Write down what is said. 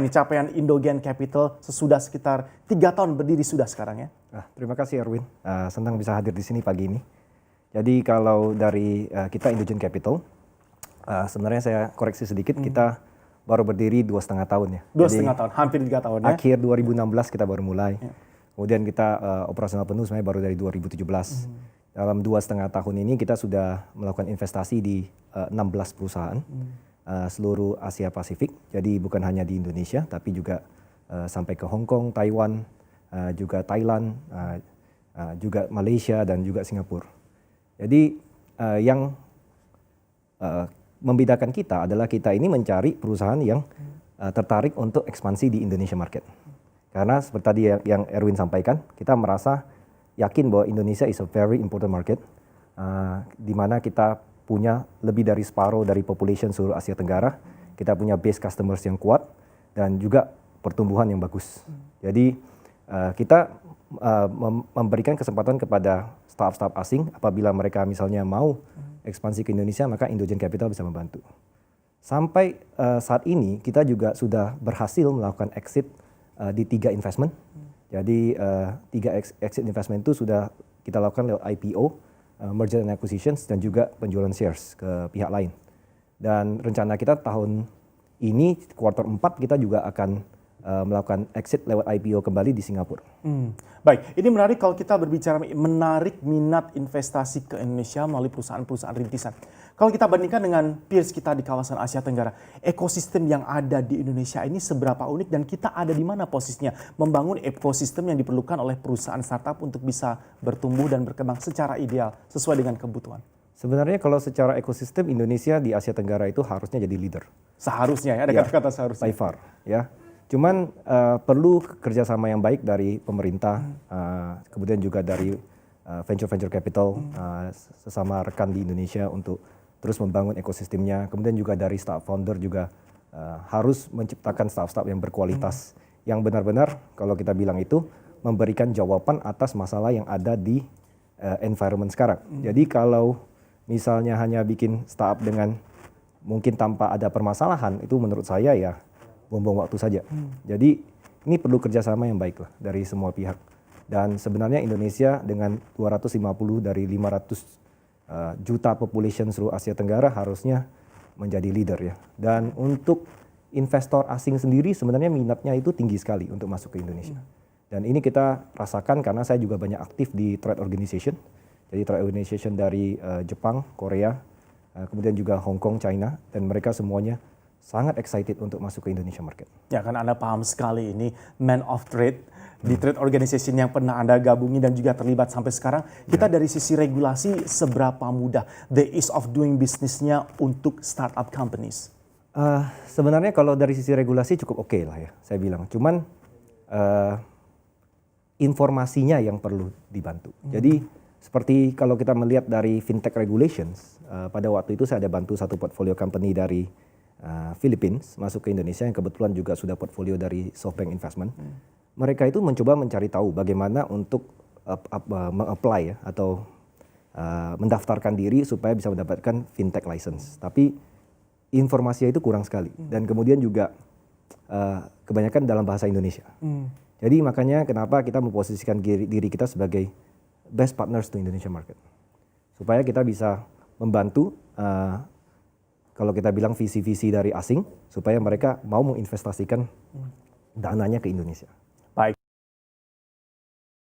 ini capaian Indogen Capital sesudah sekitar 3 tahun berdiri sudah sekarang ya? Terima kasih Erwin, senang bisa hadir di sini pagi ini. Jadi kalau dari kita Indogen Capital, sebenarnya saya koreksi sedikit, kita baru berdiri 2,5 tahun ya. 2,5 tahun, hampir 3 tahun ya? Akhir 2016 kita baru mulai. Kemudian kita operasional penuh sebenarnya baru dari 2017. Dalam 2,5 tahun ini kita sudah melakukan investasi di 16 perusahaan seluruh Asia Pasifik. Jadi bukan hanya di Indonesia, tapi juga sampai ke Hong Kong, Taiwan, juga Thailand, juga Malaysia dan juga Singapura. Jadi yang membedakan kita adalah kita ini mencari perusahaan yang tertarik untuk ekspansi di Indonesia market. Karena seperti tadi yang Erwin sampaikan, kita merasa yakin bahwa Indonesia is a very important market, di mana kita punya lebih dari separuh dari population seluruh Asia Tenggara, kita punya base customers yang kuat, dan juga pertumbuhan yang bagus. Jadi kita memberikan kesempatan kepada startup asing, apabila mereka misalnya mau ekspansi ke Indonesia, maka Indogen Capital bisa membantu. Sampai saat ini kita juga sudah berhasil melakukan exit di 3 investment. Jadi 3 exit investment itu sudah kita lakukan lewat IPO, merger and acquisitions, dan juga penjualan shares ke pihak lain. Dan rencana kita tahun ini, kuartal 4, kita juga akan melakukan exit lewat IPO kembali di Singapura. Baik, ini menarik kalau kita berbicara menarik minat investasi ke Indonesia melalui perusahaan-perusahaan rintisan. Kalau kita bandingkan dengan peers kita di kawasan Asia Tenggara, ekosistem yang ada di Indonesia ini seberapa unik dan kita ada di mana posisinya membangun ekosistem yang diperlukan oleh perusahaan startup untuk bisa bertumbuh dan berkembang secara ideal sesuai dengan kebutuhan. Sebenarnya kalau secara ekosistem Indonesia di Asia Tenggara itu harusnya jadi leader. Seharusnya ya, ada kata-kata seharusnya. By far, ya. Cuman perlu kerjasama yang baik dari pemerintah, kemudian juga dari venture capital, sesama rekan di Indonesia untuk terus membangun ekosistemnya. Kemudian juga dari startup founder juga harus menciptakan startup yang berkualitas, yang benar-benar kalau kita bilang itu memberikan jawaban atas masalah yang ada di environment sekarang. Jadi kalau misalnya hanya bikin startup dengan mungkin tanpa ada permasalahan, itu menurut saya ya buang-buang waktu saja. Jadi ini perlu kerjasama yang baik lah dari semua pihak. Dan sebenarnya Indonesia dengan 250 dari 500 juta population seluruh Asia Tenggara harusnya menjadi leader ya. Dan untuk investor asing sendiri sebenarnya minatnya itu tinggi sekali untuk masuk ke Indonesia. Dan ini kita rasakan karena saya juga banyak aktif di trade organization. Jadi trade organization dari Jepang, Korea, kemudian juga Hong Kong, China, dan mereka semuanya sangat excited untuk masuk ke Indonesia market. Ya, kan Anda paham sekali ini man of trade di trade organization yang pernah Anda gabungi dan juga terlibat sampai sekarang. Kita dari sisi regulasi seberapa mudah the ease of doing business-nya untuk startup companies? Sebenarnya kalau dari sisi regulasi cukup oke lah ya, saya bilang. Cuman informasinya yang perlu dibantu. Jadi seperti kalau kita melihat dari fintech regulations, pada waktu itu saya ada bantu satu portfolio company dari Philippines masuk ke Indonesia yang kebetulan juga sudah portfolio dari SoftBank Investment. Mereka itu mencoba mencari tahu bagaimana untuk meng-apply ya, atau mendaftarkan diri supaya bisa mendapatkan fintech license. Tapi informasinya itu kurang sekali dan kemudian juga kebanyakan dalam bahasa Indonesia. Jadi makanya kenapa kita memposisikan diri kita sebagai best partners to Indonesia market. Supaya kita bisa membantu kalau kita bilang visi-visi dari asing supaya mereka mau menginvestasikan dananya ke Indonesia.